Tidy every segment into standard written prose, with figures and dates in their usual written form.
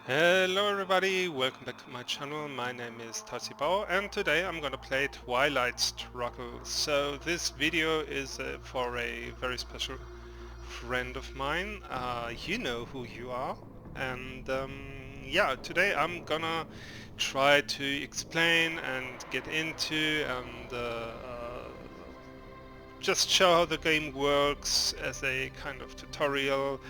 Hello everybody, welcome back to my channel. My name is Tatsibao and today I'm gonna play Twilight Struggle. So this video is for a very special friend of mine. You know who you are. And yeah, today I'm gonna try to explain and get into and just show how the game works as a kind of tutorial.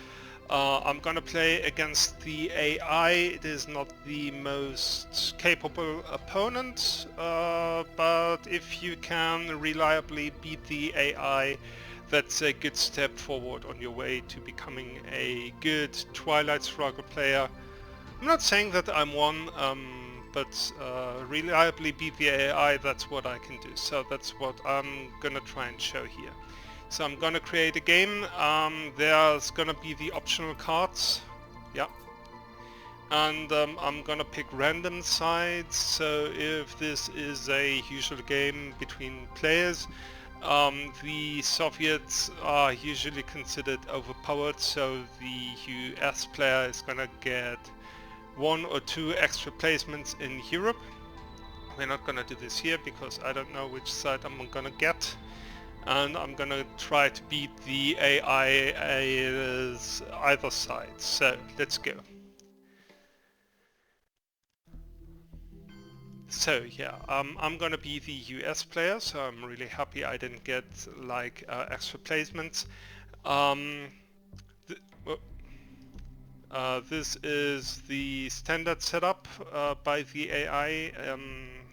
I'm gonna play against the AI. It is not the most capable opponent, but if you can reliably beat the AI, that's a good step forward on your way to becoming a good Twilight Struggle player. I'm not saying that I'm one, but reliably beat the AI, that's what I can do. So that's what I'm gonna try and show here. So I'm gonna create a game. There's gonna be the optional cards. Yeah. And I'm gonna pick random sides. So if this is a usual game between players, the Soviets are usually considered overpowered. So the US player is gonna get 1 or 2 extra placements in Europe. We're not gonna do this here because I don't know which side I'm gonna get. And I'm gonna try to beat the AI either side. So let's go. So yeah, I'm gonna be the US player, so I'm really happy I didn't get like extra placements. Um, th this is the standard setup by the AI.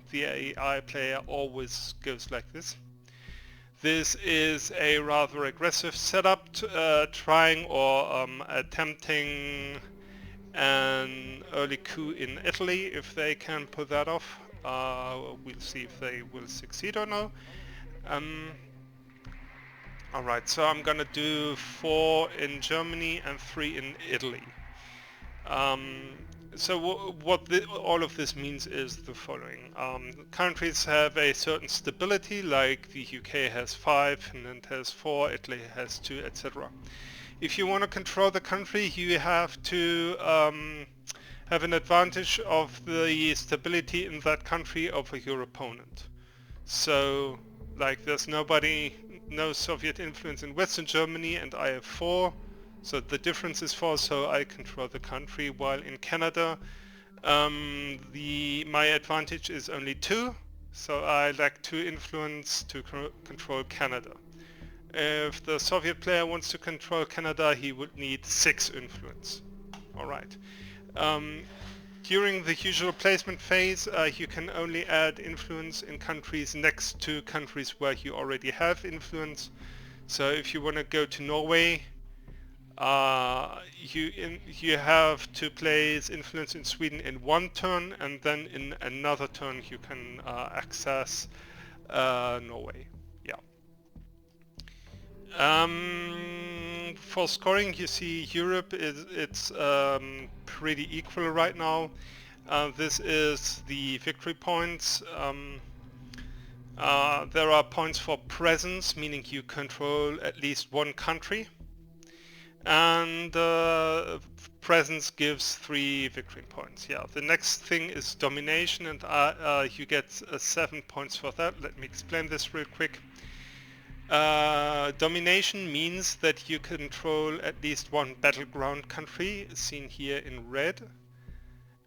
The AI player always goes like this. This is a rather aggressive setup, trying or attempting an early coup in Italy. If they can pull that off, we'll see if they will succeed or no. Alright, so I'm gonna do 4 in Germany and 3 in Italy. So what all of this means is the following. Countries have a certain stability, like the UK has 5, Finland has 4, Italy has 2, etc. If you want to control the country, you have to have an advantage of the stability in that country over your opponent. So, like, there's no Soviet influence in Western Germany, and I have 4. So the difference is 4, so I control the country, while in Canada my advantage is only 2, so I lack 2 influence to control Canada. If the Soviet player wants to control Canada, he would need 6 influence. Alright. During the usual placement phase, you can only add influence in countries next to countries where you already have influence. So if you want to go to Norway, you have to place influence in Sweden in one turn, and then in another turn you can access Norway. Yeah. For scoring, you see Europe it's pretty equal right now. This is the victory points. There are points for presence, meaning you control at least one country. And presence gives 3 victory points. Yeah, the next thing is domination, and you get 7 points for that. Let me explain this real quick. Domination means that you control at least one battleground country, seen here in red,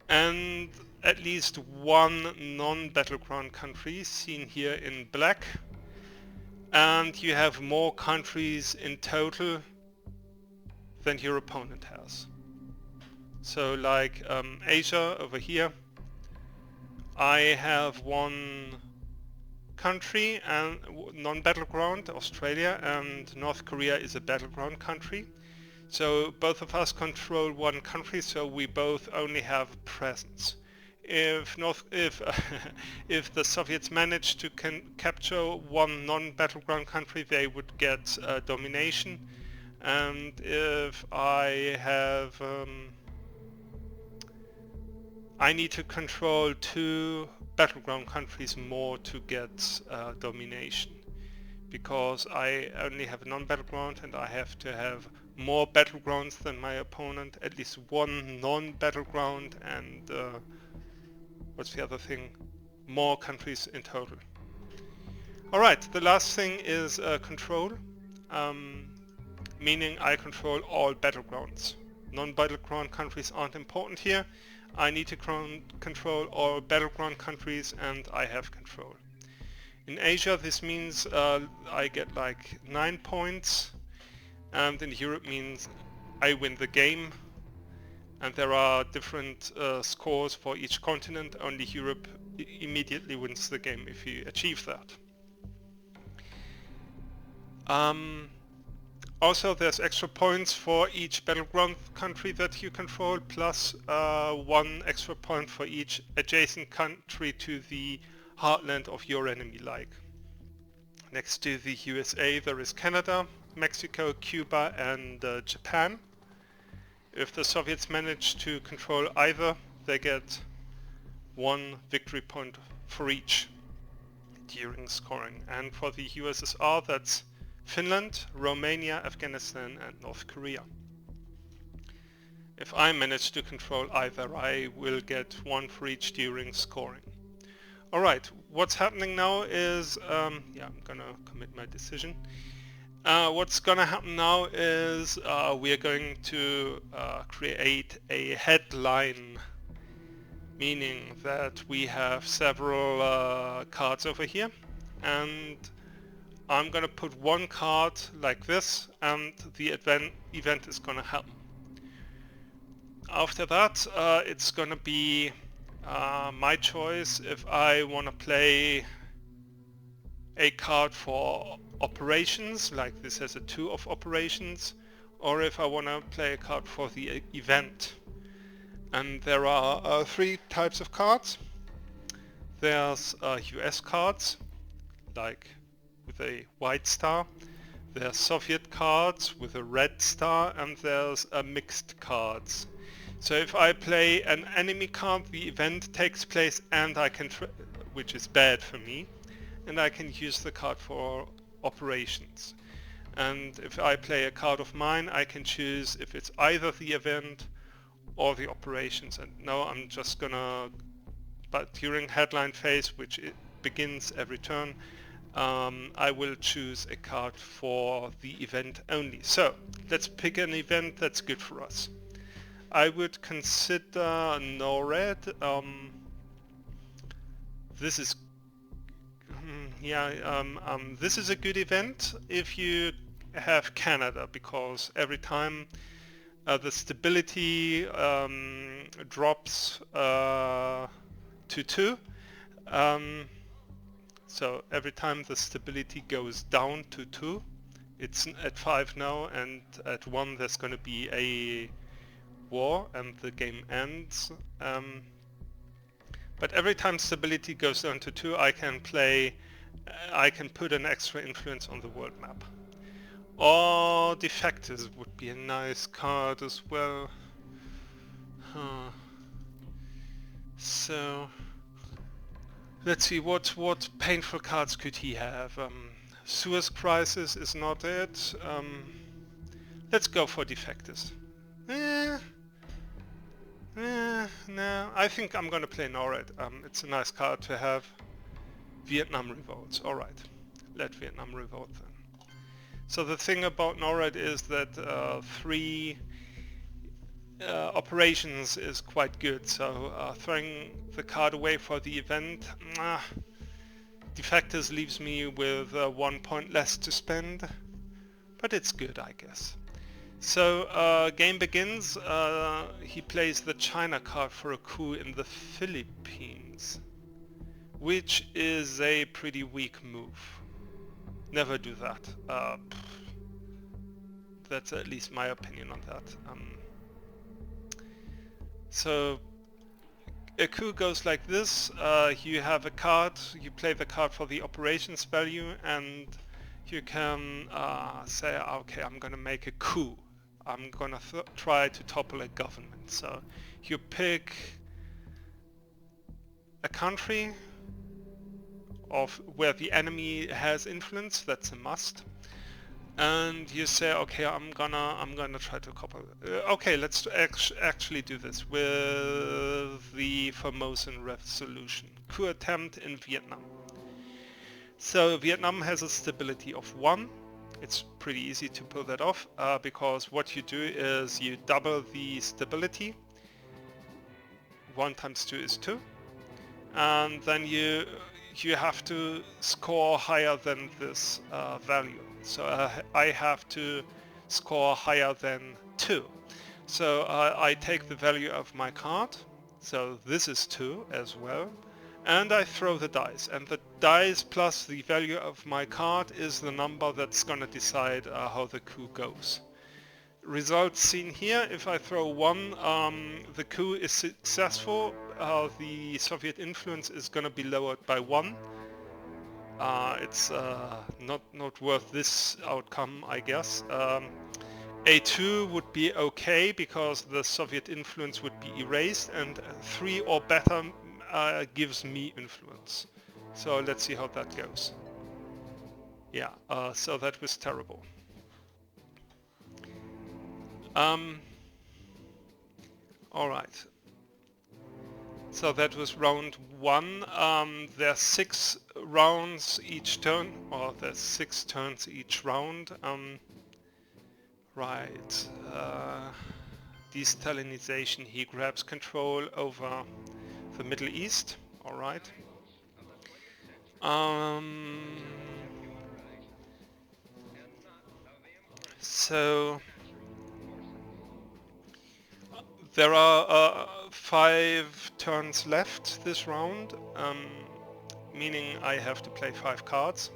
and at least one non-battleground country, seen here in black, and you have more countries in total than your opponent has. So like Asia over here, I have one country and non-battleground, Australia, and North Korea is a battleground country. So both of us control one country, so we both only have presence. If if the Soviets manage to capture one non-battleground country, they would get domination. And if I have I need to control 2 battleground countries more to get domination, because I only have a non-battleground and I have to have more battlegrounds than my opponent, at least one non-battleground, and what's the other thing? More countries in total. Alright, the last thing is control, meaning I control all battlegrounds. Non-battleground countries aren't important here. I need to control all battleground countries, and I have control. In Asia this means I get like 9 points, and in Europe means I win the game, and there are different scores for each continent. Only Europe immediately wins the game if you achieve that. Also there's extra points for each battleground country that you control, plus 1 extra point for each adjacent country to the heartland of your enemy. Like next to the USA there is Canada, Mexico, Cuba and Japan. If the Soviets manage to control either, they get 1 victory point for each during scoring. And for the USSR that's Finland, Romania, Afghanistan and North Korea. If I manage to control either, I will get 1 for each during scoring. Alright, what's happening now is, I'm gonna commit my decision. What's gonna happen now is we are going to create a headline, meaning that we have several cards over here, and I'm gonna put 1 card like this, and the event is gonna happen. After that, it's gonna be my choice if I wanna play a card for operations, like this has a 2 of operations, or if I wanna play a card for the event. And there are 3 types of cards. There's US cards, like with a white star. There's Soviet cards with a red star, and there's mixed cards. So if I play an enemy card, the event takes place, and I can, which is bad for me, and I can use the card for operations. And if I play a card of mine, I can choose if it's either the event or the operations. And now I'm just gonna, but during headline phase, which it begins every turn, I will choose a card for the event only. So let's pick an event that's good for us. I would consider NORAD. This is this is a good event if you have Canada, because every time the stability drops to 2. So every time the stability goes down to 2, it's at 5 now, and at 1 there's going to be a war and the game ends. But every time stability goes down to 2, I can put an extra influence on the world map. Or defectors would be a nice card as well. So let's see, what painful cards could he have? Suez Crisis is not it. Let's go for defectors. No, I think I'm gonna play NORAD. It's a nice card to have. Vietnam Revolts. Alright, let Vietnam Revolt then. So the thing about NORAD is that 3 operations is quite good, so throwing the card away for the event, defectors leaves me with 1 point less to spend, but it's good, I guess. So game begins. He plays the China card for a coup in the Philippines, which is a pretty weak move. Never do that. That's at least my opinion on that. So a coup goes like this. You have a card, you play the card for the operations value, and you can say, okay, I'm gonna make a coup. I'm gonna try to topple a government. So you pick a country of where the enemy has influence. That's a must. and you say, okay, I'm gonna try to copy. Okay, let's actually do this with the Formosan Revolution. Coup attempt in Vietnam. So Vietnam has a stability of 1. It's pretty easy to pull that off because what you do is you double the stability. 1 times 2 is 2. And then you have to score higher than this value. So I have to score higher than 2. So I take the value of my card. So this is 2 as well. And I throw the dice. And the dice plus the value of my card is the number that's gonna decide how the coup goes. Results seen here. If I throw 1, the coup is successful. The Soviet influence is gonna be lowered by 1. It's not worth this outcome, I guess. A2 would be okay because the Soviet influence would be erased, and 3 or better gives me influence. So let's see how that goes. Yeah, so that was terrible. Alright. So that was round 1. There's 6 rounds each turn, or there's 6 turns each round. Right. Destalinization. He grabs control over the Middle East. Alright. So there are 5 turns left this round, meaning I have to play 5 cards.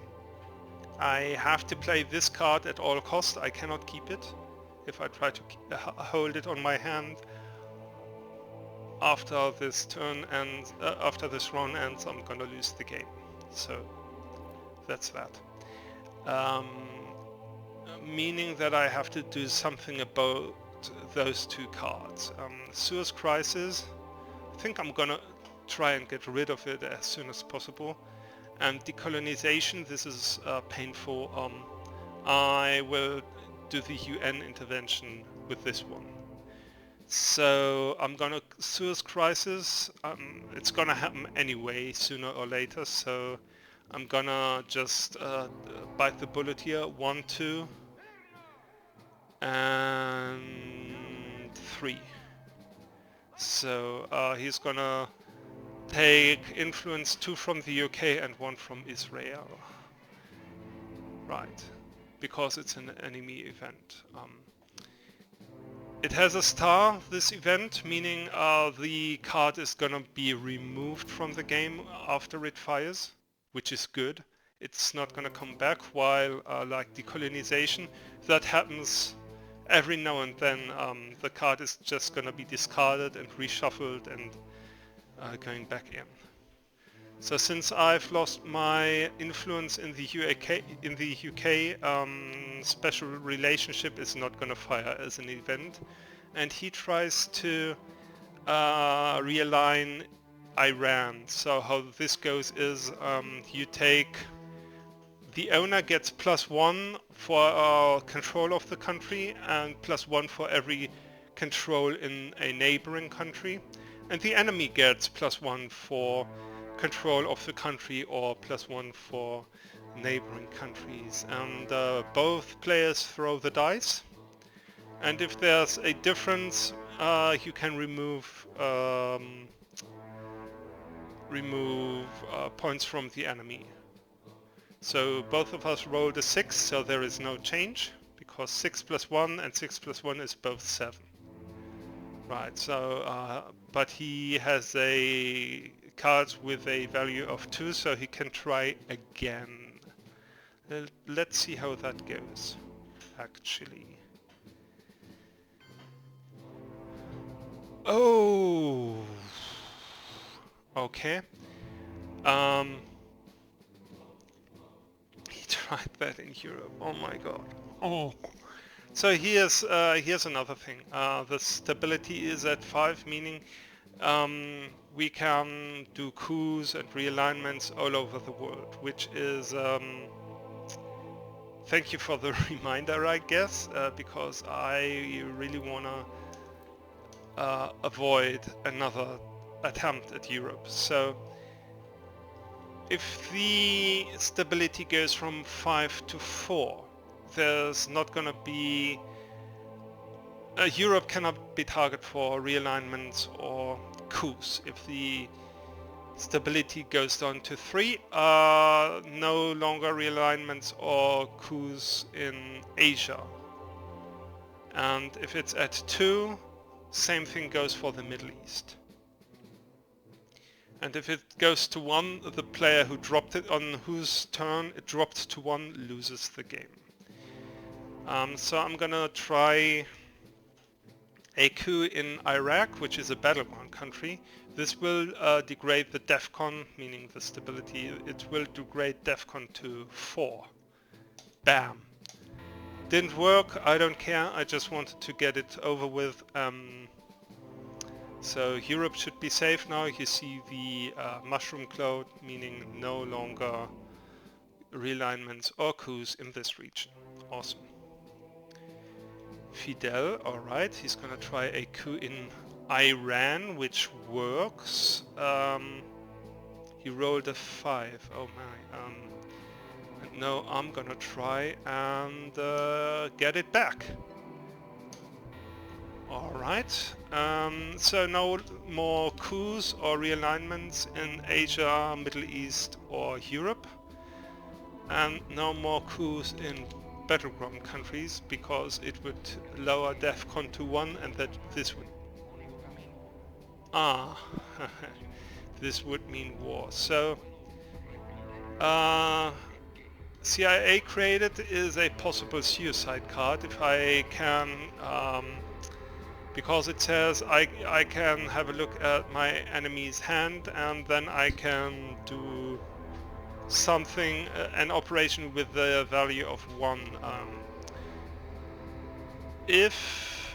I have to play this card at all costs. I cannot keep it. If I try to hold it on my hand after this turn and after this round ends, I'm gonna lose the game. So that's that. Meaning that I have to do something about those 2 cards. Suez Crisis, I think I'm gonna try and get rid of it as soon as possible. And decolonization, this is painful. I will do the UN intervention with this one. So I'm gonna Suez Crisis. It's gonna happen anyway, sooner or later. So I'm gonna just bite the bullet here. 1, 2, and 3. So he's gonna take influence 2 from the UK and 1 from Israel. Right, because it's an enemy event. It has a star, this event, meaning the card is gonna be removed from the game after it fires, which is good. It's not gonna come back, while like decolonization, that happens every now and then. The card is just gonna be discarded and reshuffled and going back in. So since I've lost my influence in the UK, special relationship is not gonna fire as an event, and he tries to realign Iran. So how this goes is you take, the owner gets +1 for control of the country and +1 for every control in a neighboring country, and the enemy gets +1 for control of the country or +1 for neighboring countries. And both players throw the dice, and if there's a difference, you can remove points from the enemy. So both of us rolled a 6, so there is no change, because 6 + 1 and 6 + 1 is both 7. Right, so but he has a card with a value of 2, so he can try again. Let's see how that goes, actually. Oh, okay. He tried that in Europe. Oh my god. Oh. So here's another thing. The stability is at 5, meaning we can do coups and realignments all over the world, which is thank you for the reminder, I guess, because I really wanna avoid another attempt at Europe. So if the stability goes from 5 to 4, there's not gonna be... Europe cannot be target for realignments or coups. If the stability goes down to 3, no longer realignments or coups in Asia. And if it's at 2, same thing goes for the Middle East. And if it goes to 1, the player who dropped it, on whose turn it dropped to 1, loses the game. So I'm gonna try a coup in Iraq, which is a battleground country. This will degrade the DEFCON, meaning the stability. It will degrade DEFCON to 4. Bam. Didn't work, I don't care, I just wanted to get it over with. So Europe should be safe now. You see the mushroom cloud, meaning no longer realignments or coups in this region. Awesome. Fidel, alright, he's gonna try a coup in Iran, which works. He rolled a 5, oh my. No, I'm gonna try and get it back. Alright, so no more coups or realignments in Asia, Middle East or Europe. And no more coups in battleground countries, because it would lower DEFCON to 1 and that this would... this would mean war. So CIA created is a possible suicide card if I can, because it says I can have a look at my enemy's hand and then I can do something, an operation with the value of 1. If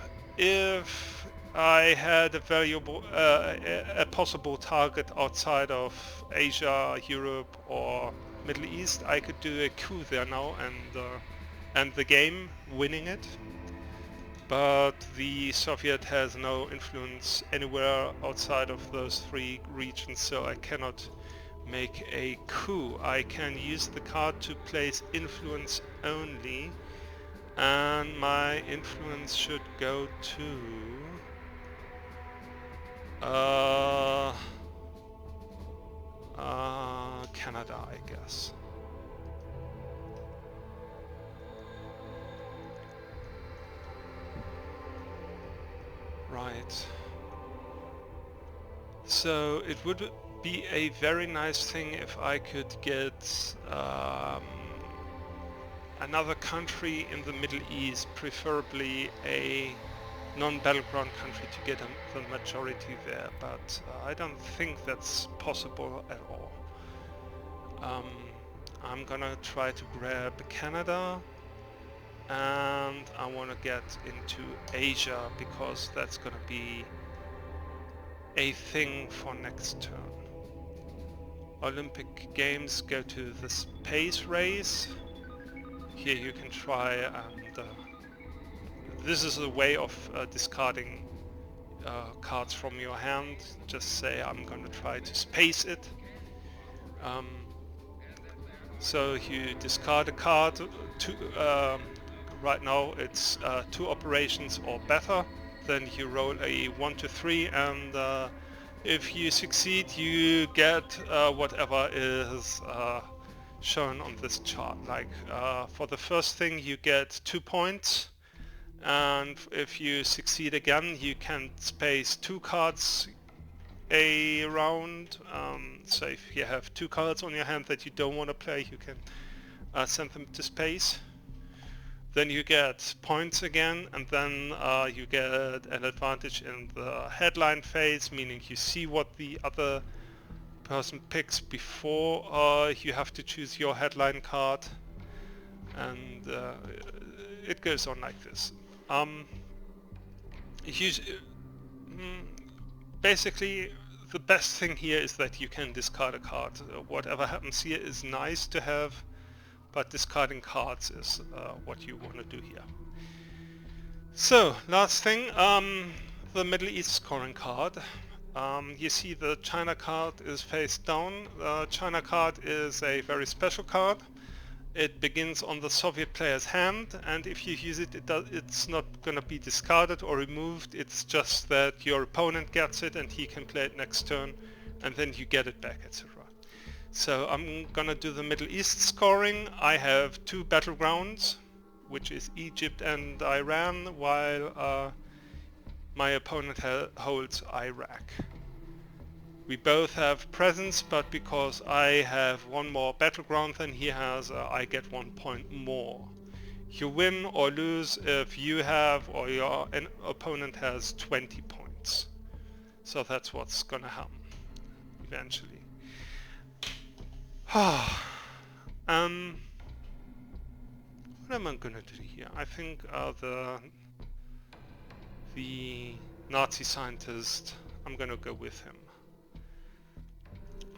I had a valuable, a possible target outside of Asia, Europe or Middle East, I could do a coup there now and end the game, winning it. But the Soviet has no influence anywhere outside of those 3 regions, so I cannot make a coup. I can use the card to place influence only, and my influence should go to Canada, I guess. Right. So it would be a very nice thing if I could get another country in the Middle East, preferably a non-battleground country, to get the majority there, but I don't think that's possible at all. I'm gonna try to grab Canada, and I want to get into Asia because that's gonna be a thing for next turn. Olympic Games go to the space race. Here you can try and this is a way of discarding cards from your hand. Just say I'm gonna try to space it. So you discard a card. Right now it's 2 operations or better. Then you roll a 1 to 3, and if you succeed you get whatever is shown on this chart. Like for the first thing you get 2 points, and if you succeed again you can space 2 cards a round. So if you have 2 cards on your hand that you don't want to play, you can send them to space. Then you get points again, and then you get an advantage in the headline phase, meaning you see what the other person picks before you have to choose your headline card, and it goes on like this. Basically the best thing here is that you can discard a card. Whatever happens here is nice to have, but discarding cards is what you want to do here. So, last thing, the Middle East scoring card. You see the China card is face down. The China card is a very special card. It begins on the Soviet player's hand, and if you use it, it's not going to be discarded or removed. It's just that your opponent gets it and he can play it next turn, and then you get it back, etc. So I'm going to do the Middle East scoring. I have two battlegrounds, which is Egypt and Iran, while my opponent holds Iraq. We both have presence, but because I have one more battleground than he has, I get 1 point more. You win or lose if you have or your opponent has 20 points. So that's what's gonna happen eventually. What am I gonna do here? I think the Nazi scientist, I'm gonna go with him.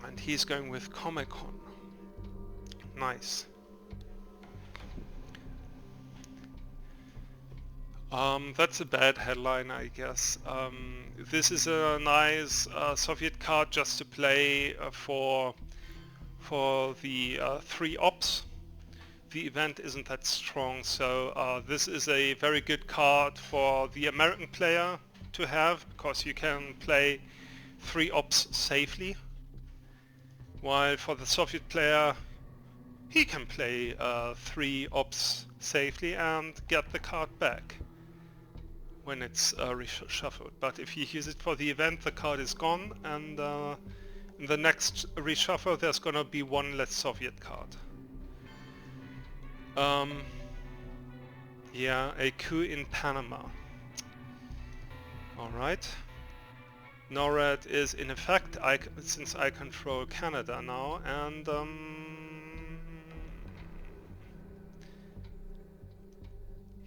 And he's going with Comic-Con. Nice. That's a bad headline, I guess. This is a nice Soviet card just to play for the 3 ops. The event isn't that strong, so this is a very good card for the American player to have, because you can play 3 ops safely. While for the Soviet player, he can play 3 ops safely and get the card back when it's reshuffled. But if you use it for the event, the card is gone, and in the next reshuffle there's gonna be 1 less Soviet card. Yeah, a coup in Panama. Alright. NORAD is in effect since I control Canada now, and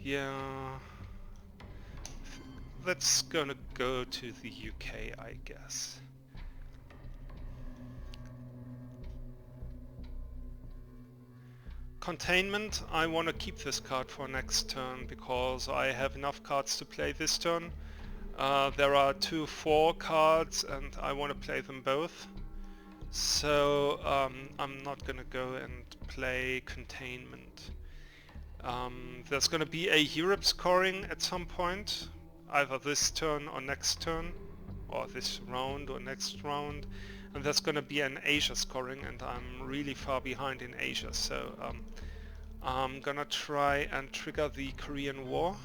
yeah, that's gonna go to the UK, I guess. Containment, I want to keep this card for next turn because I have enough cards to play this turn. There are 2 4 cards and I want to play them both. So I'm not gonna go and play Containment. There's gonna be a Europe scoring at some point, either this turn or next turn, or this round or next round. And there's gonna be an Asia scoring, and I'm really far behind in Asia, so I'm gonna try and trigger the Korean War,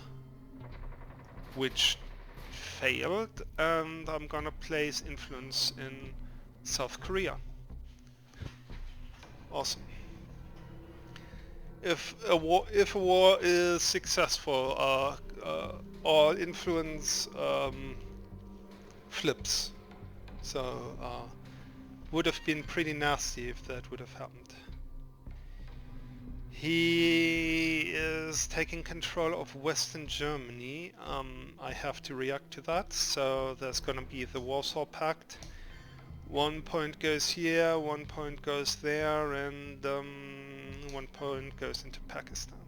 which failed, and I'm gonna place influence in South Korea. Awesome. If a war is successful, all influence flips. So would have been pretty nasty if that would have happened. He is taking control of Western Germany. I have to react to that, so there's gonna be the Warsaw Pact. 1 point goes here, 1 point goes there, and 1 point goes into Pakistan.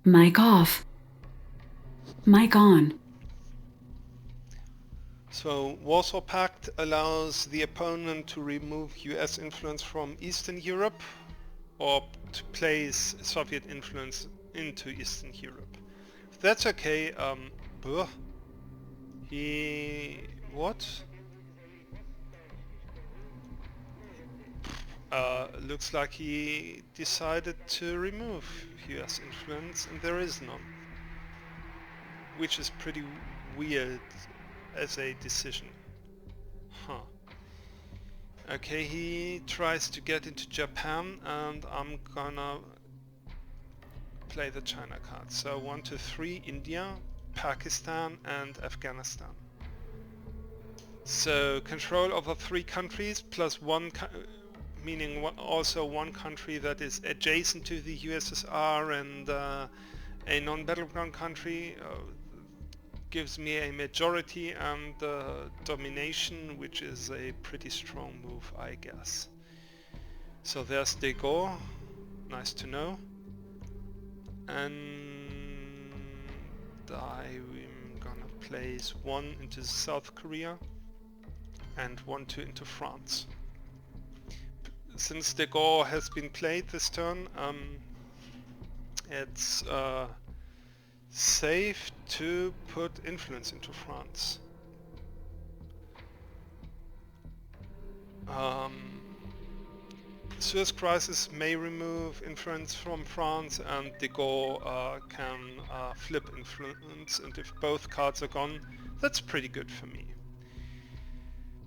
Mic off. Mic on. So Warsaw Pact allows the opponent to remove US influence from Eastern Europe or to place Soviet influence into Eastern Europe. If that's okay, what? Looks like he decided to remove US influence and there is none. Which is pretty weird as a decision. Huh. Okay, he tries to get into Japan and I'm gonna play the China card. So 1, 2, 3, India, Pakistan and Afghanistan. So control over 3 countries plus 1, meaning also 1 country that is adjacent to the USSR and a non-battleground country gives me a majority and domination, which is a pretty strong move, I guess. So there's de Gaulle, nice to know. And I'm gonna place one into South Korea and two into France. Since de Gaulle has been played this turn, it's safe to put influence into France. Suez Crisis may remove influence from France, and de Gaulle can flip influence, and if both cards are gone, that's pretty good for me.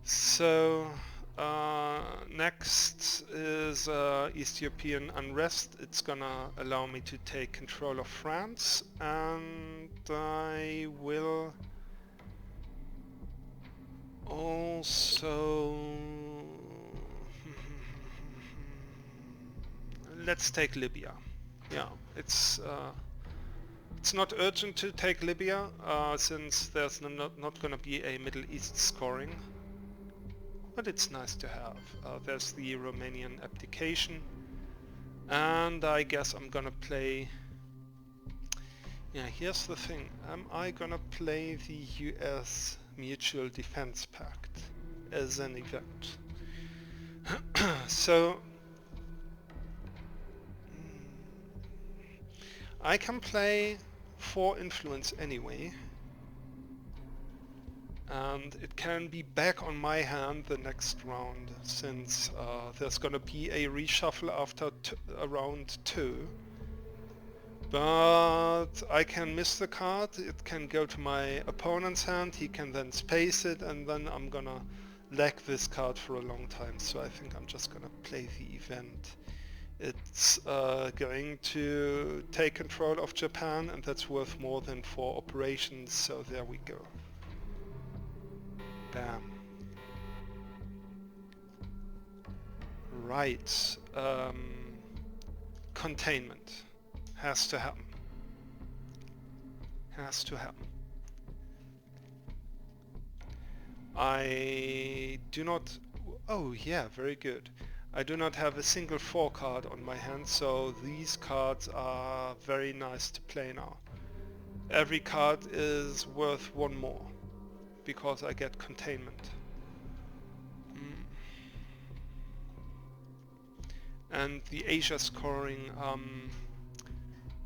So next is East European unrest. It's gonna allow me to take control of France, and I will also let's take Libya. Yeah, it's not urgent to take Libya since there's not gonna be a Middle East scoring. But it's nice to have. There's the Romanian abdication, and I guess I'm gonna play... Yeah, here's the thing. Am I gonna play the US Mutual Defense Pact as an event? So I can play 4 influence anyway, and it can be back on my hand the next round, since there's gonna be a reshuffle after round 2. But I can miss the card, it can go to my opponent's hand, he can then space it, and then I'm gonna lack this card for a long time, so I think I'm just gonna play the event. It's going to take control of Japan, and that's worth more than 4 operations, so there we go. Bam. Right. Containment. Has to happen. Has to happen. I do not... Oh yeah, very good. I do not have a single 4 card on my hand, so these cards are very nice to play now. Every card is worth 1 more, because I get containment. And the Asia scoring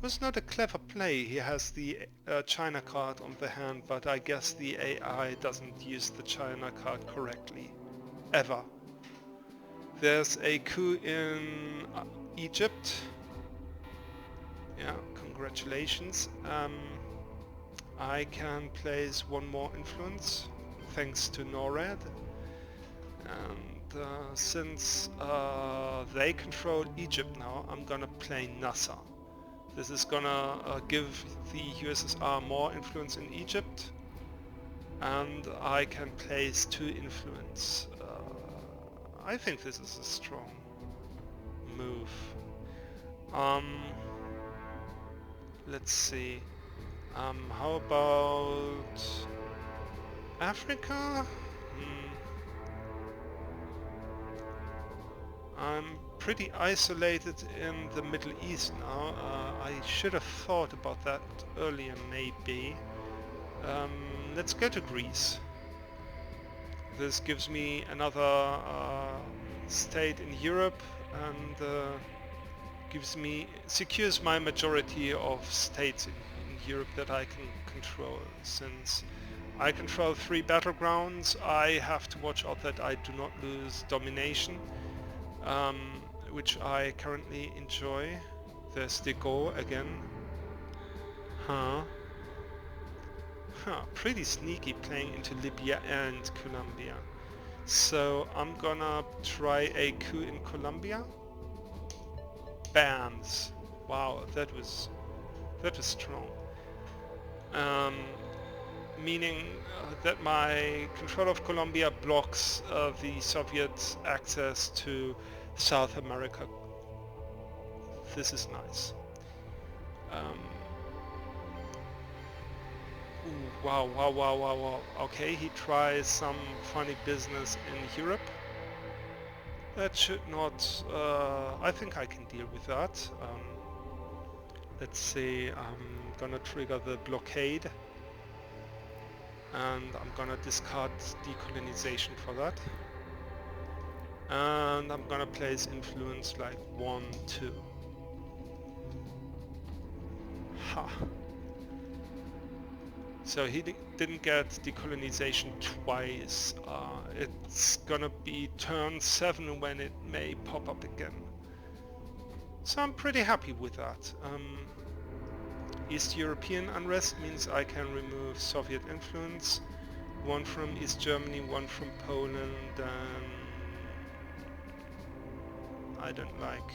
was not a clever play. He has the China card on the hand, but I guess the AI doesn't use the China card correctly. Ever. There's a coup in Egypt. Yeah, congratulations. I can place 1 more influence thanks to NORAD, and since they control Egypt now, I'm gonna play Nasser. This is gonna give the USSR more influence in Egypt, and I can place 2 influence. I think this is a strong move. Let's see. How about Africa? I'm pretty isolated in the Middle East now. I should have thought about that earlier, maybe. Let's go to Greece. This gives me another state in Europe, and secures my majority of states in Europe that I can control. Since I control 3 battlegrounds, I have to watch out that I do not lose domination, which I currently enjoy. There's de Gaulle again. Pretty sneaky playing into Libya and Colombia. So I'm gonna try a coup in Colombia. Bams! Wow, that was strong. Meaning that my control of Colombia blocks the Soviet access to South America. This is nice. Wow. Okay, he tries some funny business in Europe. That should not... I think I can deal with that. Let's see, I'm gonna trigger the blockade. And I'm gonna discard decolonization for that. And I'm gonna place influence like 1, 2. Ha! So he didn't get decolonization twice. It's gonna be turn 7 when it may pop up again. So I'm pretty happy with that. East European unrest means I can remove Soviet influence. 1 from East Germany, 1 from Poland, and I don't like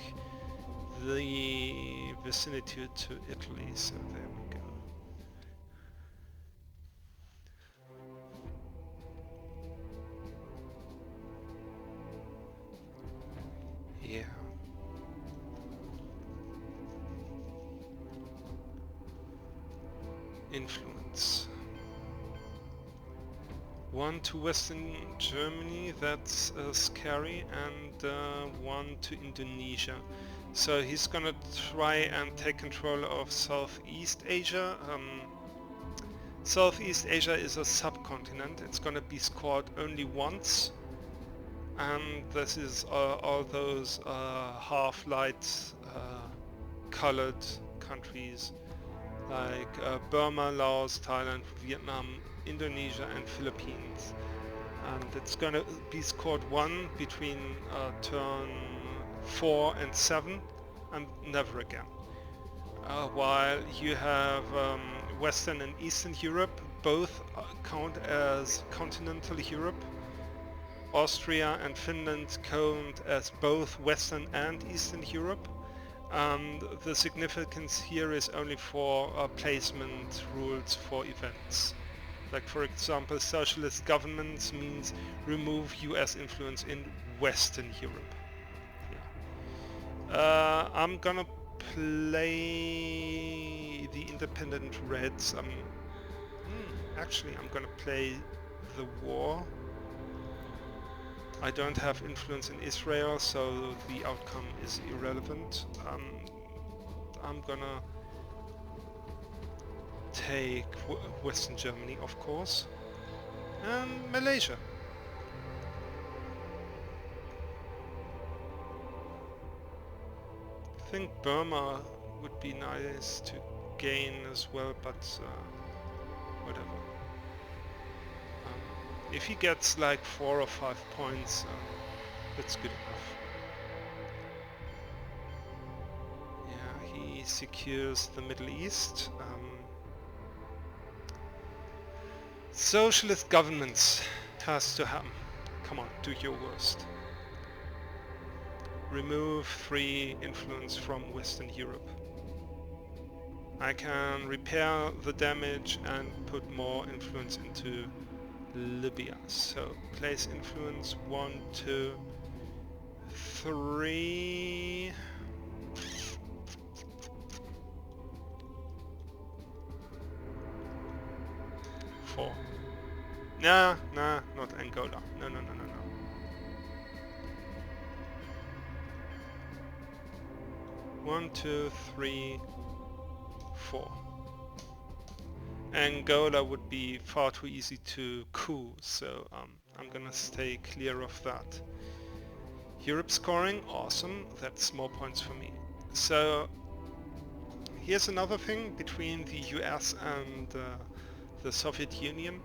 the vicinity to Italy, so there we go. Yeah. Influence. 1 to Western Germany, that's scary, and 1 to Indonesia. So he's gonna try and take control of Southeast Asia. Southeast Asia is a subcontinent. It's gonna be scored only once. And this is all those half-light colored countries like Burma, Laos, Thailand, Vietnam, Indonesia and Philippines. And it's gonna be scored 1 between turn 4 and 7 and never again. While you have Western and Eastern Europe, both count as continental Europe. Austria and Finland count as both Western and Eastern Europe. And the significance here is only for placement rules for events. Like for example, socialist governments means remove US influence in Western Europe. Yeah. I'm gonna play the independent Reds. Actually, I'm gonna play the war. I don't have influence in Israel, so the outcome is irrelevant. I'm gonna take Western Germany, of course, and Malaysia. I think Burma would be nice to gain as well, but whatever. If he gets like 4 or 5 points, that's good enough. Yeah, he secures the Middle East. Socialist governments has to happen. Come on, do your worst. Remove 3 influence from Western Europe. I can repair the damage and put more influence into Libya. So place influence 1, 2, 3. 4. Nah, not Angola. No. 1, 2, 3, 4. Angola would be far too easy to coup, so I'm gonna stay clear of that. Europe scoring, awesome, that's more points for me. So here's another thing between the US and the Soviet Union.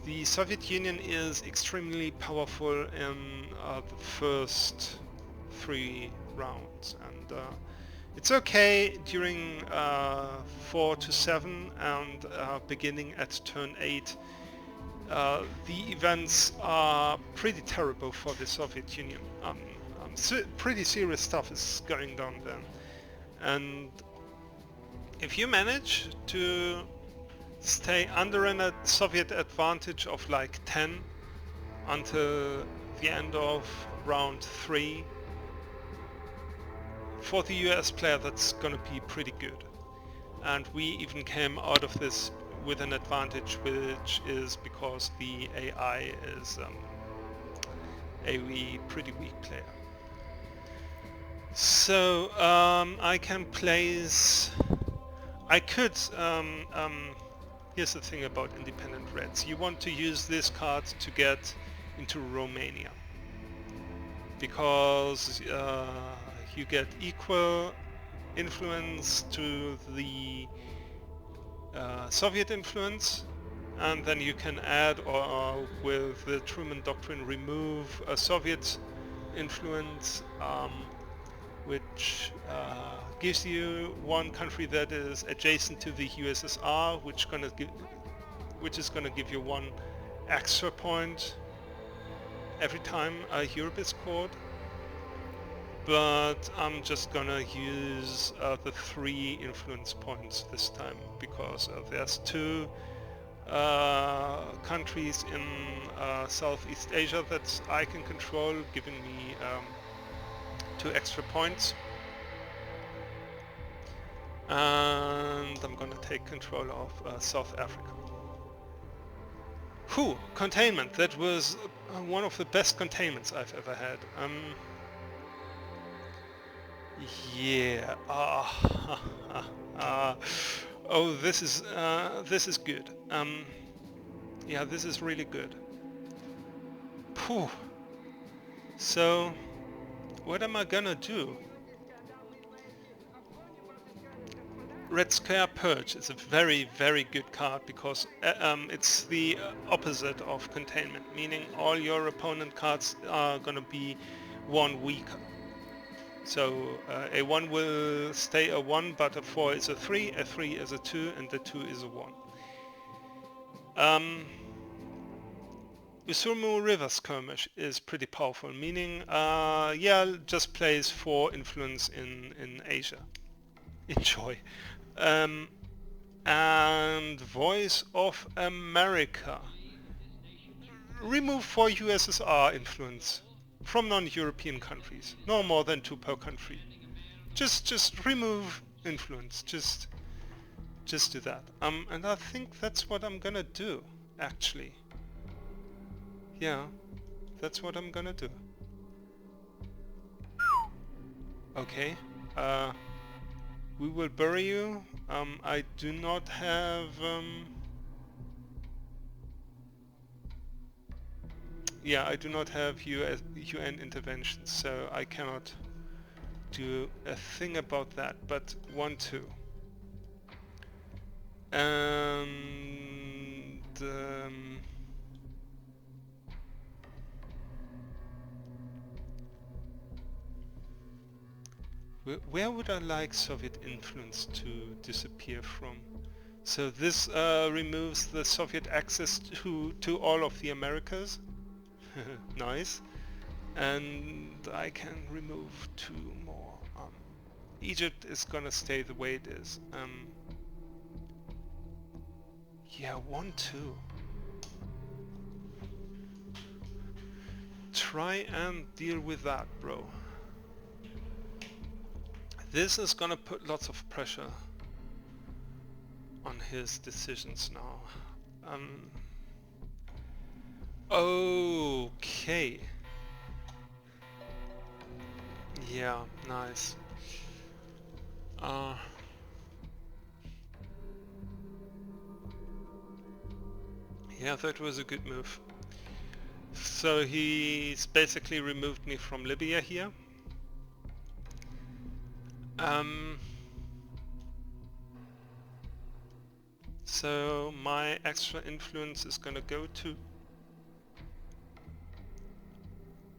The Soviet Union is extremely powerful in the first 3 rounds, and it's okay during 4 to 7 and beginning at turn 8. The events are pretty terrible for the Soviet Union. Pretty serious stuff is going down then. And if you manage to stay under a Soviet advantage of like 10 until the end of round 3, for the US player that's gonna be pretty good. And we even came out of this with an advantage, which is because the AI is a pretty weak player. So I can place. I could. Here's the thing about independent Reds. You want to use this card to get into Romania because you get equal influence to the Soviet influence, and then you can add, or with the Truman Doctrine, remove a Soviet influence, which gives you one country that is adjacent to the USSR, which is gonna give you one extra point every time Europe is scored. But I'm just gonna use the 3 influence points this time because there's 2 countries in Southeast Asia that I can control, giving me 2 extra points. And I'm gonna take control of South Africa. Whew, containment. That was one of the best containments I've ever had. Yeah. Oh, this is good. Yeah, this is really good. Phew. So, what am I gonna do? Red Square Purge is a very, very good card because it's the opposite of containment, meaning all your opponent cards are gonna be 1 weaker. So a 1 will stay a 1, but a 4 is a 3 is a 2, and the 2 is a 1. Usumu River Skirmish is pretty powerful, meaning, yeah, just plays 4 influence in Asia. Enjoy. And Voice of America. Remove 4 USSR influence from non-European countries. No more than 2 per country. Just remove influence. Just do that. And I think that's what I'm gonna do, actually. Yeah, that's what I'm gonna do. Okay. We will bury you. I do not have... yeah, I do not have UN interventions, so I cannot do a thing about that, but 1-2. And... where would I like Soviet influence to disappear from? So this removes the Soviet access to all of the Americas. Nice. And I can remove 2 more. Egypt is gonna stay the way it is. Yeah, 1-2. Try and deal with that, bro. This is gonna put lots of pressure on his decisions now. Okay. Yeah, nice. Yeah, that was a good move. So he's basically removed me from Libya here. So my extra influence is gonna go to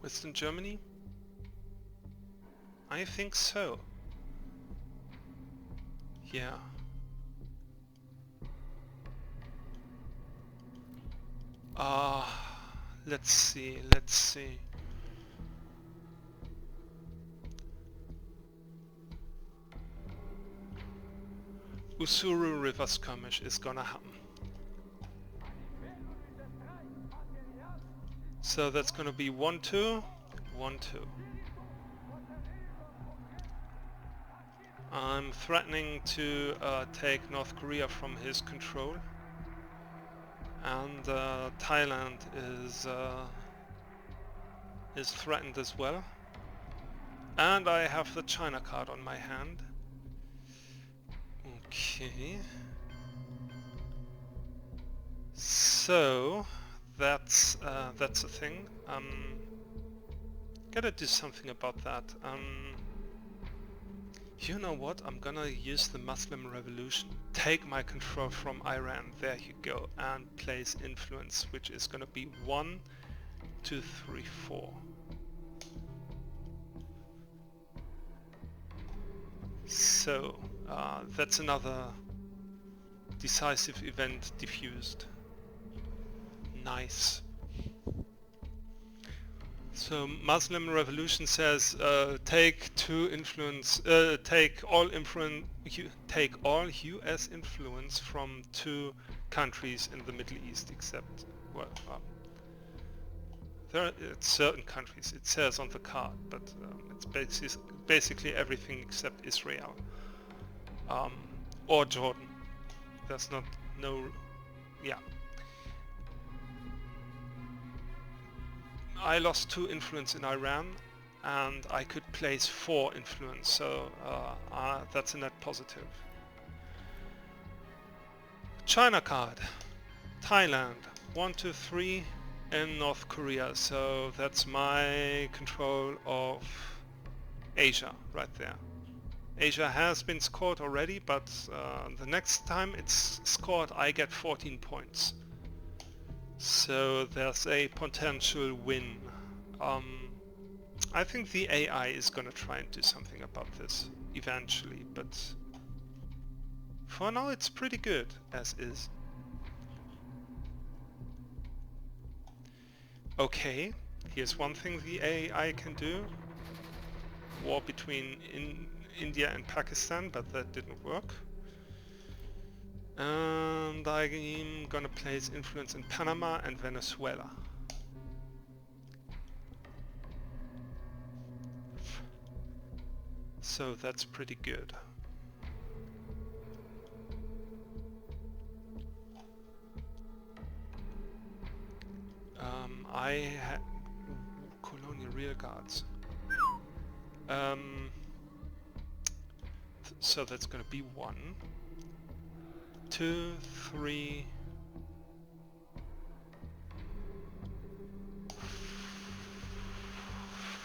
Western Germany? I think so. Yeah. Let's see. Usuru River Skirmish is gonna happen. So that's gonna be 1-2, 1-2. I'm threatening to take North Korea from his control. And Thailand is threatened as well. And I have the China card on my hand. Okay. So that's a thing. Gotta do something about that. You know what? I'm gonna use the Muslim Revolution. Take my control from Iran. There you go. And place influence, which is gonna be 1, 2, 3, 4. So that's another decisive event diffused. Nice. So Muslim Revolution says take all US influence from 2 countries in the Middle East, except there are certain countries. It says on the card, but it's basically everything except Israel or Jordan. There's yeah. I lost 2 influence in Iran, and I could place 4 influence, so that's a net positive. China card. Thailand. 1, 2, 3 in North Korea, so that's my control of Asia right there. Asia has been scored already, but the next time it's scored I get 14 points. So there's a potential win. I think the AI is gonna try and do something about this eventually, but for now it's pretty good as is. Okay, here's one thing the AI can do. War between India and Pakistan, but that didn't work. And I'm gonna place influence in Panama and Venezuela. So that's pretty good. I had colonial rear guards. So that's gonna be 1, 2, 3,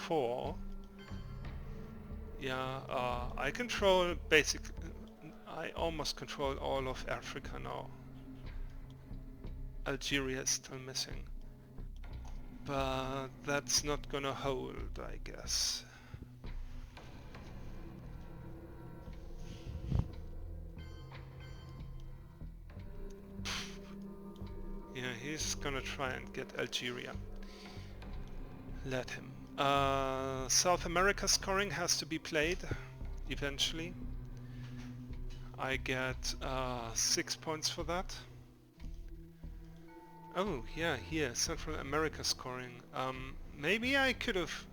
4. Yeah, I control I almost control all of Africa now. Algeria is still missing. But that's not gonna hold, I guess. Yeah, he's gonna try and get Algeria. Let him. South America scoring has to be played eventually. I get 6 points for that. Oh yeah, here, Central America scoring. Maybe I could have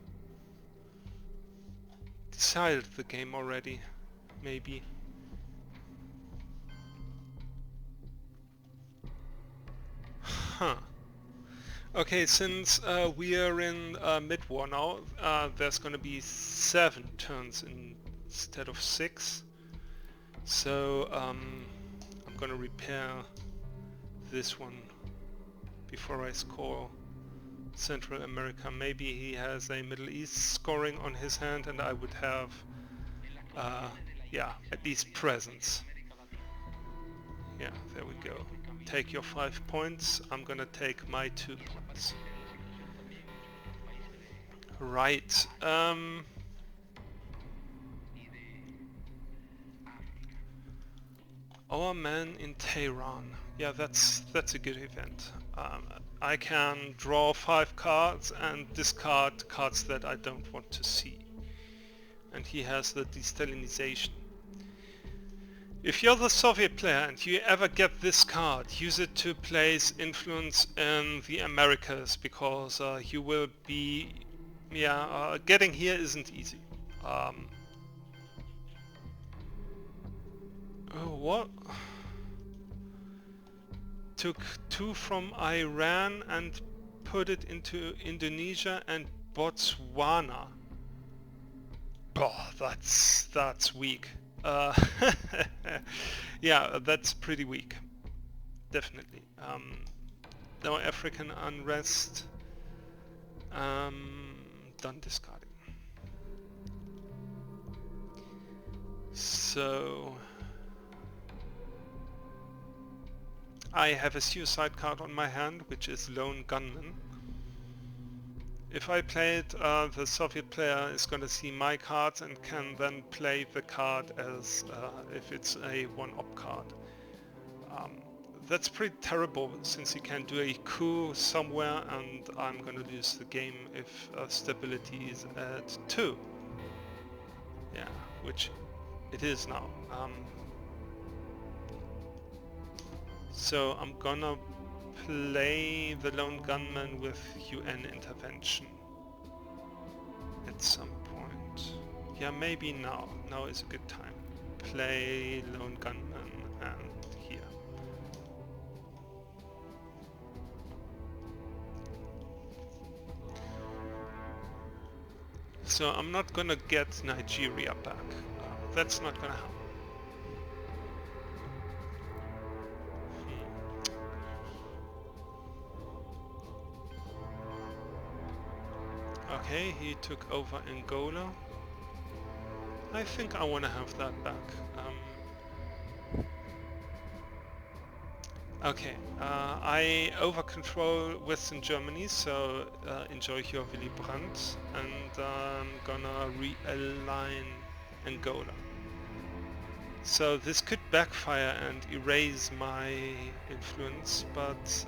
decided the game already. Maybe. Huh. Okay, since we are in mid-war now, there's gonna be 7 turns instead of 6. So I'm gonna repair this one before I score Central America. Maybe he has a Middle East scoring on his hand and I would have yeah, at least presence. Yeah, there we go. Take your 5 points, I'm gonna take my 2 points. Right, our man in Tehran. Yeah, that's a good event. I can draw 5 cards and discard cards that I don't want to see. And he has the destalinization. If you're the Soviet player and you ever get this card, use it to place influence in the Americas, because you will be... yeah, getting here isn't easy. Oh, what? Took 2 from Iran and put it into Indonesia and Botswana. Oh, that's weak. Uh, yeah, that's pretty weak. Definitely. No African unrest. Done discarding. So I have a suicide card on my hand, which is Lone Gunman. If I play it, the Soviet player is going to see my cards and can then play the card as if it's a one-op card. That's pretty terrible, since he can do a coup somewhere and I'm going to lose the game if stability is at 2. Yeah, which it is now. So I'm gonna play the Lone Gunman with UN intervention at some point. Yeah, maybe now. Now is a good time. Play Lone Gunman and here. So I'm not gonna get Nigeria back. That's not gonna happen. Okay, he took over Angola. I think I want to have that back. Okay, I over-control Western Germany, so enjoy your Willy Brandt, and I'm gonna realign Angola. So this could backfire and erase my influence, but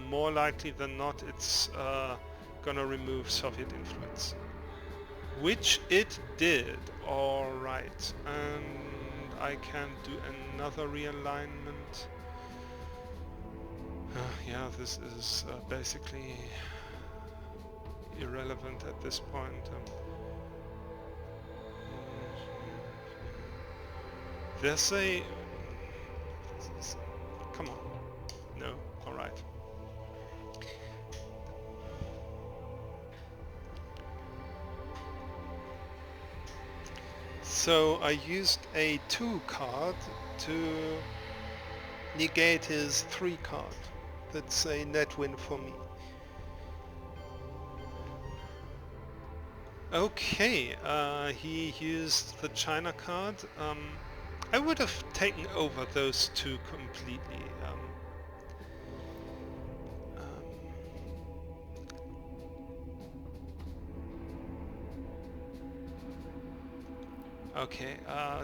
more likely than not it's gonna remove Soviet influence. Which it did, alright, and I can do another realignment. Yeah, this is basically irrelevant at this point. There's a... Come on. No, alright. So I used a 2 card to negate his 3 card. That's a net win for me. Okay, he used the China card. I would have taken over those 2 completely. Okay,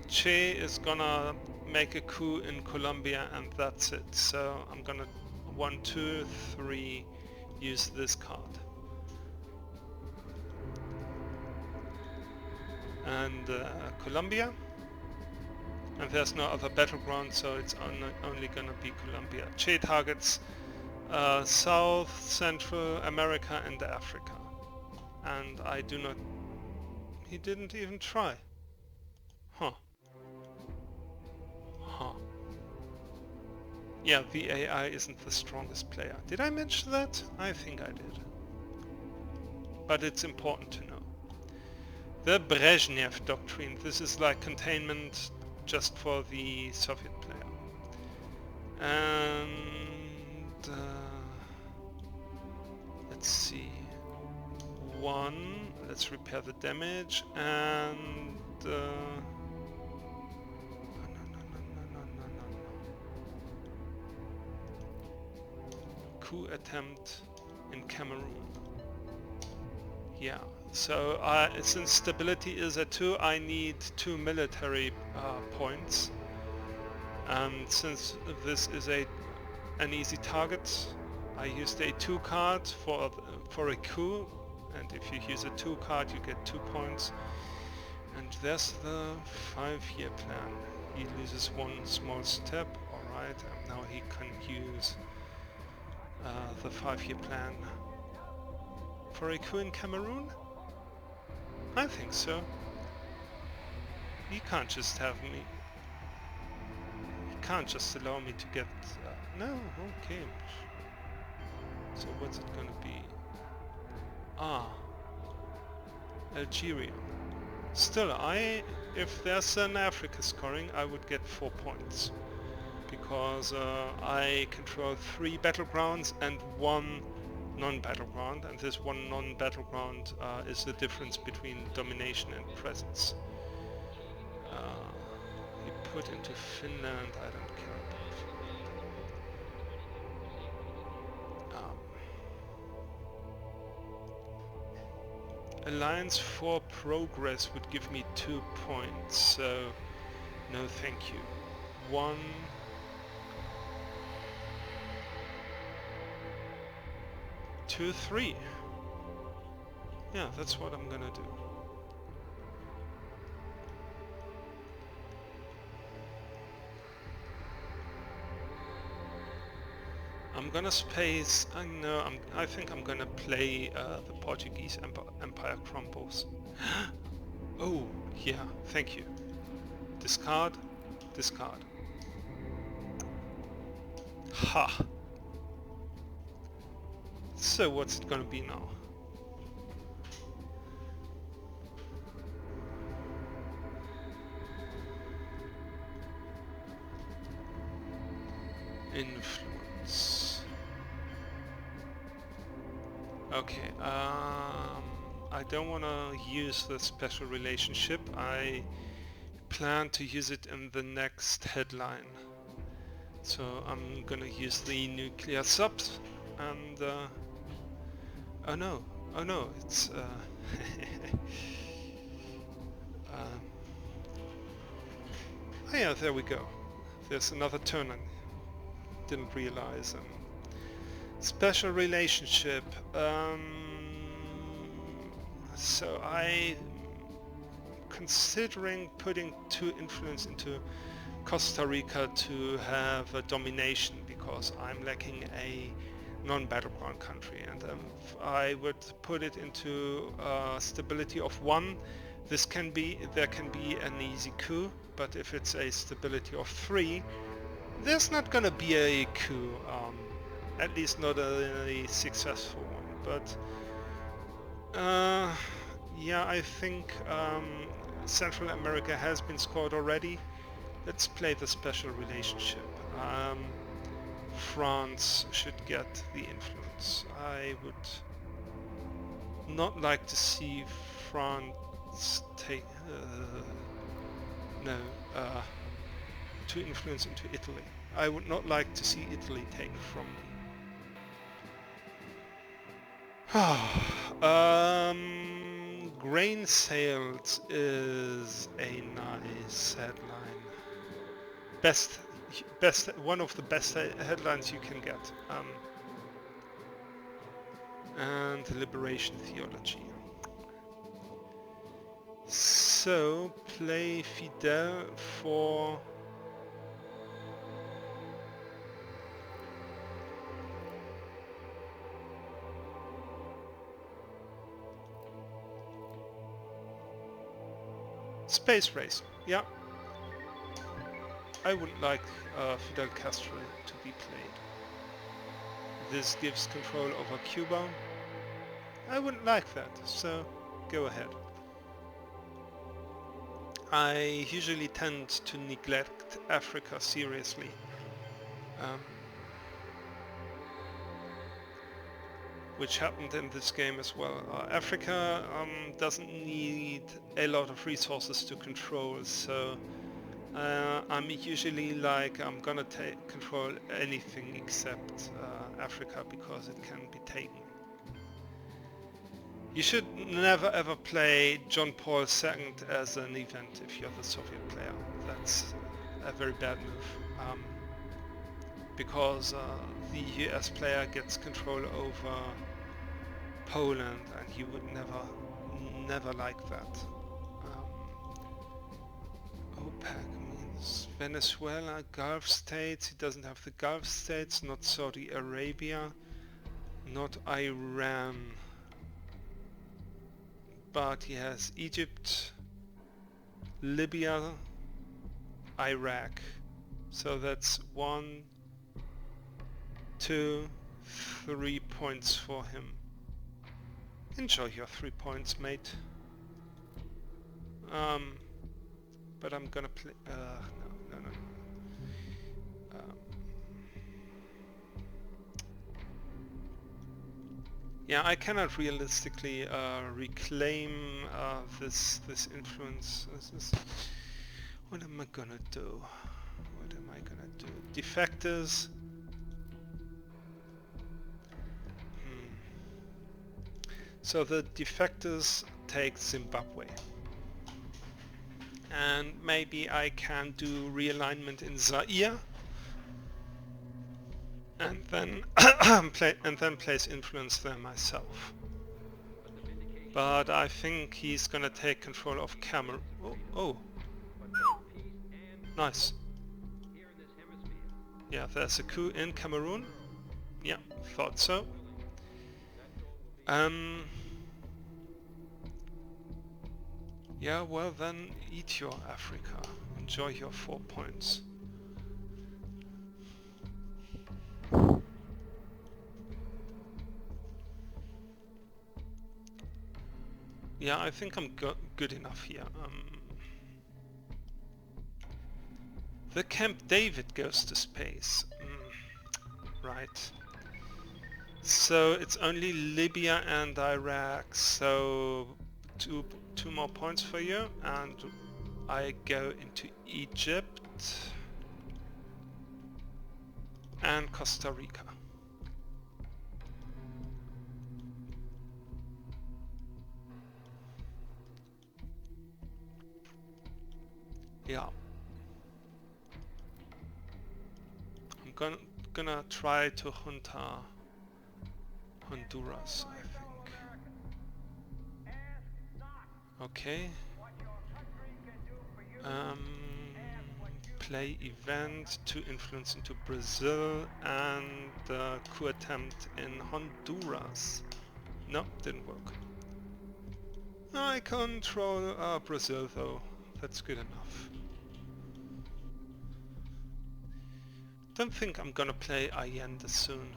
Che is gonna make a coup in Colombia and that's it. So I'm gonna 1, 2, 3 use this card. And Colombia. And there's no other battleground, so it's only gonna be Colombia. Che targets South, Central America and Africa. And I do not... He didn't even try. Huh. Huh. Yeah, the AI isn't the strongest player. Did I mention that? I think I did. But it's important to know. The Brezhnev doctrine. This is like containment just for the Soviet player. And... let's see. 1. Let's repair the damage. And... no. Coup attempt in Cameroon. Yeah, so since stability is at 2, I need 2 military points. And since this is an easy target, I used a 2 card for a coup. And if you use a 2 card, you get 2 points. And there's the 5-year plan. He loses 1 small step. Alright, and now he can use the 5-year plan. For a coup in Cameroon? I think so. He can't just have me. He can't just allow me to get... no, okay. So what's it gonna be? Ah, Algeria. Still, if there's an Africa scoring, I would get 4 points. Because I control 3 battlegrounds and 1 non-battleground, and this 1 non-battleground is the difference between domination and presence. He put into Finland, I don't care about Finland. Alliance for Progress would give me 2 points, so no thank you. 1, 2, 3. Yeah, that's what I'm gonna do. I'm gonna space. I think I'm gonna play the Portuguese Empire crumbles. Oh yeah, thank you. Discard, discard. Ha. So what's it gonna be now? Influence. Okay, I don't want to use the special relationship. I plan to use it in the next headline. So I'm gonna use the nuclear subs and oh no, it's oh yeah, there we go. There's another turn I didn't realize. Special relationship. So I'm considering putting 2 influence into Costa Rica to have a domination, because I'm lacking a non-battleground country, and I would put it into stability of 1. There can be an easy coup, but if it's a stability of 3, there's not gonna be a coup, at least not a successful one. But yeah, I think Central America has been scored already. Let's play the special relationship. France should get the influence. I would not like to see France take to influence into Italy. I would not like to see Italy take from me. Grain sales is a nice headline. Best, one of the best headlines you can get. And liberation theology. So play Fidel for space race. Yeah, I wouldn't like Fidel Castro to be played. This gives control over Cuba. I wouldn't like that, so go ahead. I usually tend to neglect Africa seriously. Which happened in this game as well. Africa doesn't need a lot of resources to control, so I'm usually like, I'm gonna control anything except Africa, because it can be taken. You should never ever play John Paul II as an event if you're the Soviet player. That's a very bad move. Because the US player gets control over Poland, and he would never like that. OPEC means Venezuela, Gulf states. He doesn't have the Gulf states, not Saudi Arabia, not Iran, but he has Egypt, Libya, Iraq. So that's 1, 2, 3 points for him. Enjoy your 3 points, mate. But I'm gonna play. No. Yeah, I cannot realistically reclaim this influence. What am I gonna do? What am I gonna do? Defectors. So the defectors take Zimbabwe. And maybe I can do realignment in Zaire. And then place influence there myself. But I think he's gonna take control of Cameroon. Oh. Nice. Yeah, there's a coup in Cameroon. Yeah, thought so. Yeah, well then, eat your Africa. Enjoy your 4 points. Yeah, I think I'm good enough here. The Camp David goes to space. Right. So it's only Libya and Iraq, so two more points for you, and I go into Egypt and Costa Rica. Yeah. I'm gonna try to junta Honduras, I think. Okay. Play event to influence into Brazil and coup attempt in Honduras. No, didn't work. I control Brazil though. That's good enough. Don't think I'm gonna play Allende soon.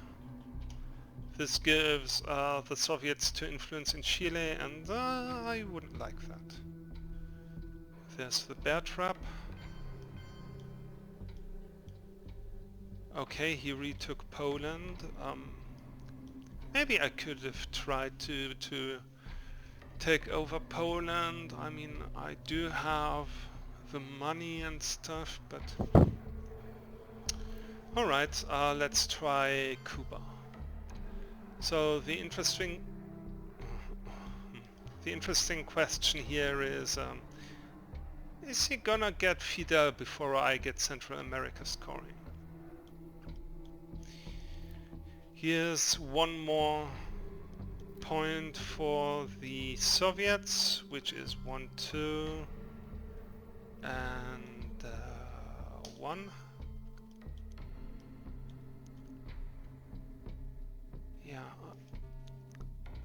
This gives the Soviets to influence in Chile, and I wouldn't like that. There's the bear trap. Okay, he retook Poland. Maybe I could have tried to take over Poland. I mean, I do have the money and stuff, but... Alright, let's try Cuba. So the interesting question here is he gonna get Fidel before I get Central America scoring? Here's one more point for the Soviets, which is 1, 2, and 1. Yeah.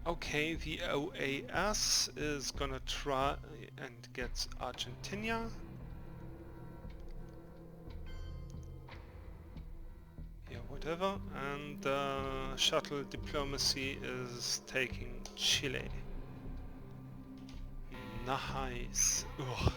Okay, the OAS is gonna try and get Argentina. Yeah, whatever. And shuttle diplomacy is taking Chile. Nice. Ugh.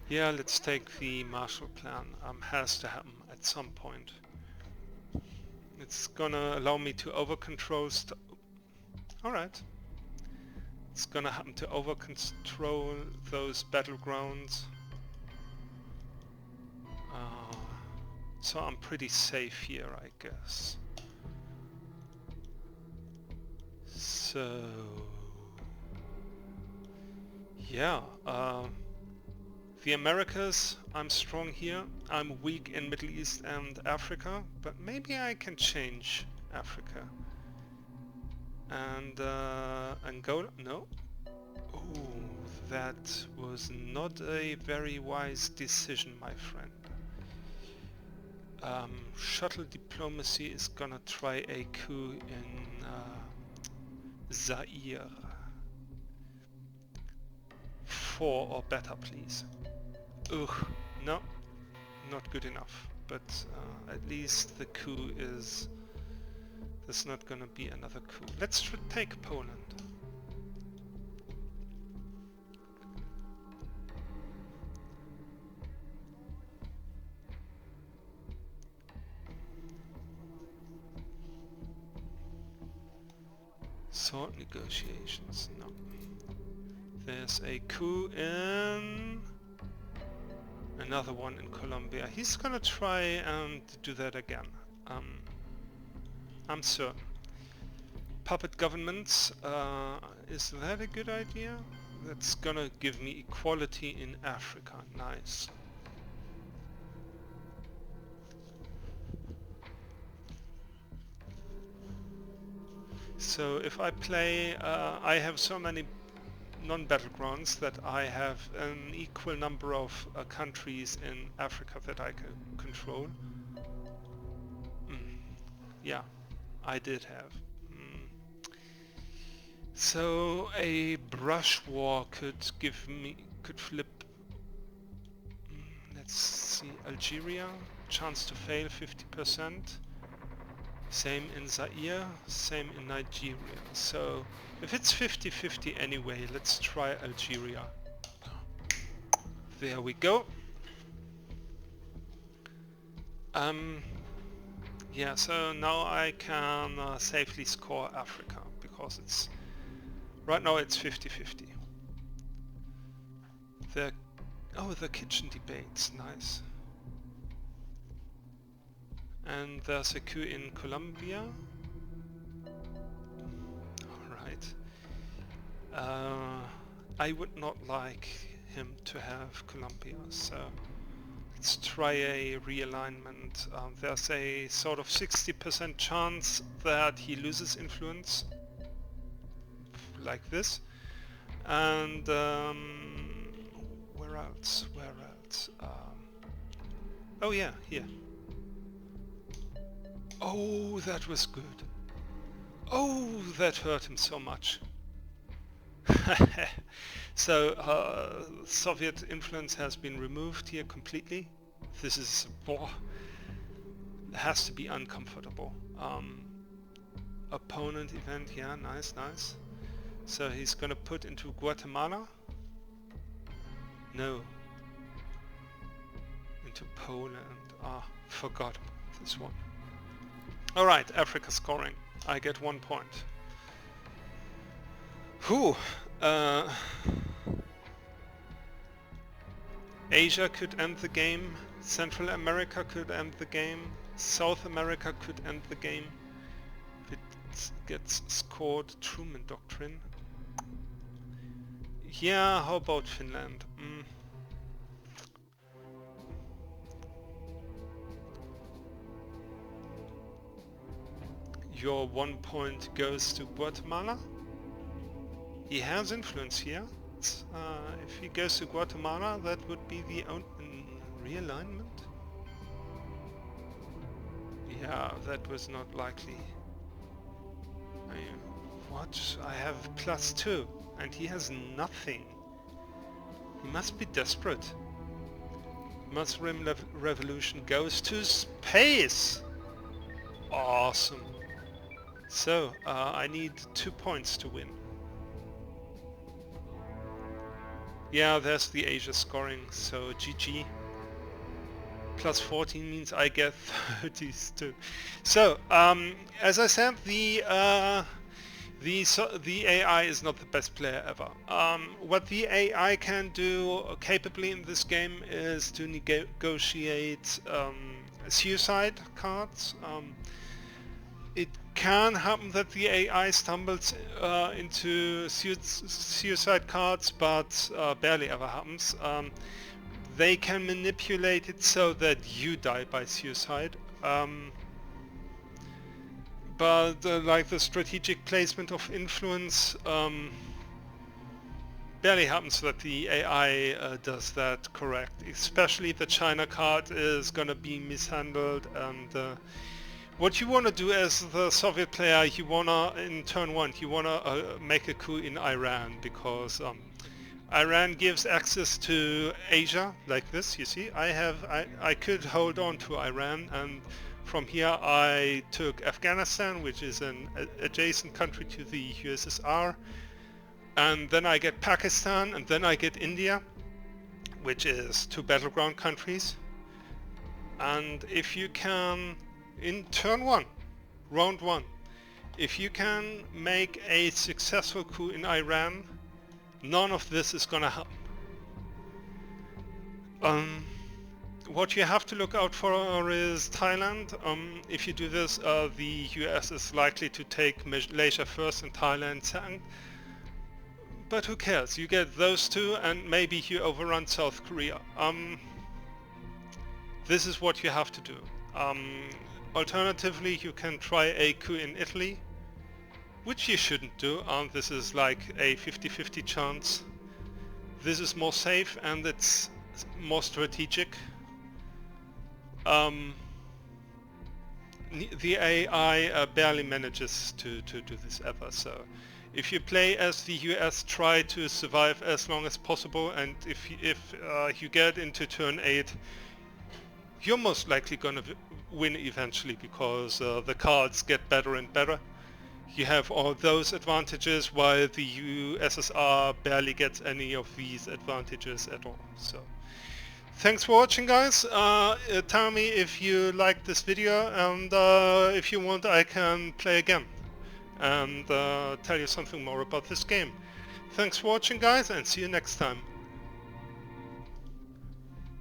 Yeah, let's take the Marshall Plan. Has to happen at some point. It's gonna allow me to over-control Alright. It's gonna happen to over-control those battlegrounds. So I'm pretty safe here, I guess. So... yeah, the Americas, I'm strong here. I'm weak in Middle East and Africa, but maybe I can change Africa. And Angola? No. Oh, that was not a very wise decision, my friend. Shuttle diplomacy is gonna try a coup in Zaire. 4 or better, please. Ugh, no, not good enough. But at least the coup is There's not gonna be another coup. Let's take Poland. Sword negotiations, no. There's a coup in... another one in Colombia. He's gonna try and do that again. I'm certain. Puppet governments, is that a good idea? That's gonna give me equality in Africa. Nice. So if I play, I have so many non-battlegrounds that I have an equal number of countries in Africa that I can control. Yeah, I did have. So a brush war could flip. Let's see, Algeria, chance to fail 50%. Same in Zaire, same in Nigeria. So if it's 50-50 anyway, let's try Algeria. There we go. Yeah, so now I can safely score Africa because it's right now it's 50-50. The kitchen debates, nice. And there's a coup in Colombia. Alright. I would not like him to have Colombia, so let's try a realignment. There's a sort of 60% chance that he loses influence, like this. And where else? Oh yeah, here. Oh, that was good. Oh, that hurt him so much. So, Soviet influence has been removed here completely. This is war. It has to be uncomfortable. Opponent event, yeah, nice. So he's gonna put into Guatemala? No. Into Poland. Forgot about this one. Alright, Africa scoring. I get 1 point. Whew! Asia could end the game. Central America could end the game. South America could end the game. If it gets scored. Truman Doctrine. Yeah, how about Finland? Your 1 point goes to Guatemala. He has influence here. If he goes to Guatemala, that would be the realignment. Yeah, that was not likely. What? I have +2 and he has nothing. He must be desperate. Muslim revolution goes to space. Awesome. So, I need 2 points to win. Yeah, there's the Asia scoring, so GG. +14 means I get 32. So, as I said, the AI is not the best player ever. What the AI can do capably in this game is to negotiate suicide cards. It can happen that the AI stumbles into suicide cards, but barely ever happens. They can manipulate it so that you die by suicide. But like the strategic placement of influence barely happens that the AI does that correct. Especially the China card is gonna be mishandled, and what you want to do as the Soviet player, you wanna, in turn 1, you wanna make a coup in Iran, because Iran gives access to Asia, like this, you see. I could hold on to Iran, and From here I took Afghanistan, which is an adjacent country to the USSR, and then I get Pakistan, and then I get India, which is 2 battleground countries. And if you can, in turn 1, round 1, if you can make a successful coup in Iran, none of this is gonna help. What you have to look out for is Thailand. If you do this, the US is likely to take Malaysia first and Thailand second. But who cares? You get those two and maybe you overrun South Korea. This is what you have to do. Alternatively, you can try a coup in Italy, which you shouldn't do. This is like a 50-50 chance. This is more safe and it's more strategic. The AI barely manages to do this ever, so if you play as the US, try to survive as long as possible, and if you get into turn 8, you're most likely gonna win eventually, because the cards get better and better. You have all those advantages while the USSR barely gets any of these advantages at all. So thanks for watching, guys. Tell me if you liked this video, and if you want I can play again and tell you something more about this game. Thanks for watching, guys, and see you next time.